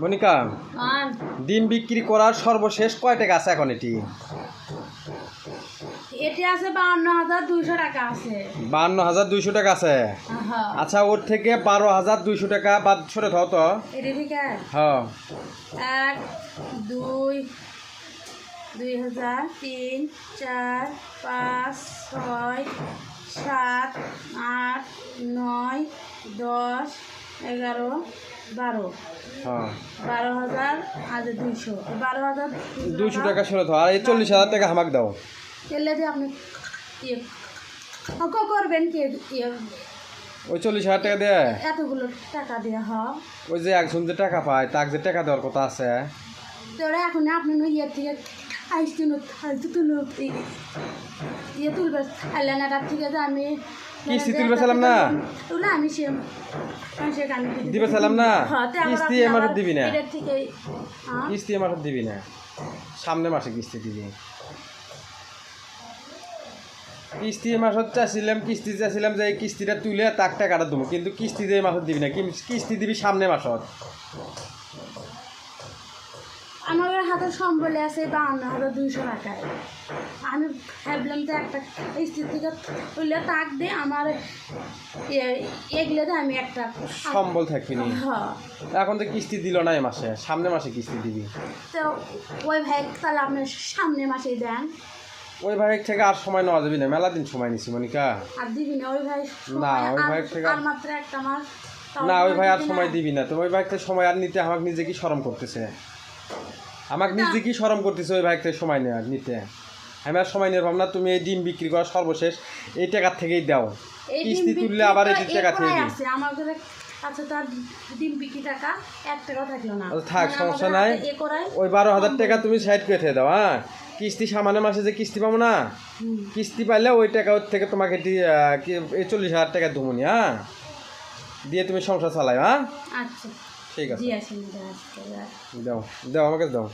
মনিকা, ডিম বিক্রি করার সর্বশেষ কয় টাকা আছে এখন? এটি আছে 52,200 টাকা আছে। 52,200 টাকা আছে। আচ্ছা, ওর থেকে 12,200 টাকা বাদ সরে থাও তো। এটি ঠিক আছে। হ্যাঁ, 1 2 2,000 3 4 5 6 7 8 9 10 11 12 হ্যাঁ, 12,200 200 টাকা সরে থাও। আর এই 40,000 টাকা আমাকে দাও। এলে যে আপনি করবেন কি ওই 40,000 টাকা দে। এতগুলো টাকা দিয়ে ওই যে একজন যে টাকা পায় তাকে যে টাকা দেওয়ার কথা আছে। তোরা এখন আপনি ইয়ে থেকে ইয়ে তুলবে এলানাটার থেকে যে আমি কিস্তি তুলবে ছিলাম না, তুলে আমি দিবে ছিলাম না। কিস্তি এ মাসে দিবি না, কিস্তি এ মাসে দিবি না, সামনে মাসে কিস্তি দিবি। কিস্তি এ মাসত চাইছিলাম, কিস্তি চাইছিলাম যে এই কিস্তিটা তুলে তাক টাকাটা দেবো, কিন্তু কিস্তি দিয়ে মাসত দিবি না, কিস্তি দিবি সামনে মাসত। আমার হাতে সম্বলে আছে 52,200 টাকায়। আমি ভাবলাম যে একটা কিস্তি থেকে তুলে তাক দিয়ে আমার এগুলো দিয়ে আমি একটা সম্বল থাকবি নি। এখন তো কিস্তি দিল না এই মাসে, সামনে মাসে কিস্তি দিবি। তো ওই ভাই তাহলে আপনি সামনে মাসেই দেন। ওই ভাই থেকে আর সময় নেওয়া যাবি না, মেলা দিন সময় নিছি মনিকা। আর দিবি না ওই ভাই? না, ওই ভাই থেকে আর মাত্র একটা মাস। না, ওই ভাই আর সময় দিবি না। তুমি ওই ভাই থেকে সময় আর নিতে আমাকে নিজে কি শরম করতেছে, আমাকে নিজে কি শরম করতেছে ওই ভাই থেকে সময় নেওয়ার নিতে। আমি আর সময় নিলাম না। তুমি এই ডিম বিক্রি করা সর্বশেষ এই টাকার থেকেই দাও। কিস্তি তুললে আবার এই টাকা থেকে দিই। আমার কাছে তো আর ডিম বিক্রি টাকা 1 টাকাও থাকলো না। থাক, সমস্যা নাই। ওই 12,000 টাকা তুমি সাইড করে থেকে দাও। হ্যাঁ, কিস্তি সামনে মাসে যে কিস্তি পাবো না, কিস্তি পাইলে ওই টাকা থেকে তোমাকে এই 40,000 টাকা ধুমুনি। হ্যাঁ, দিয়ে তুমি সংসার চালাও। হ্যাঁ, আচ্ছা, ঠিক আছে। জি আসেন, দাও দাও, আমাকে দাও।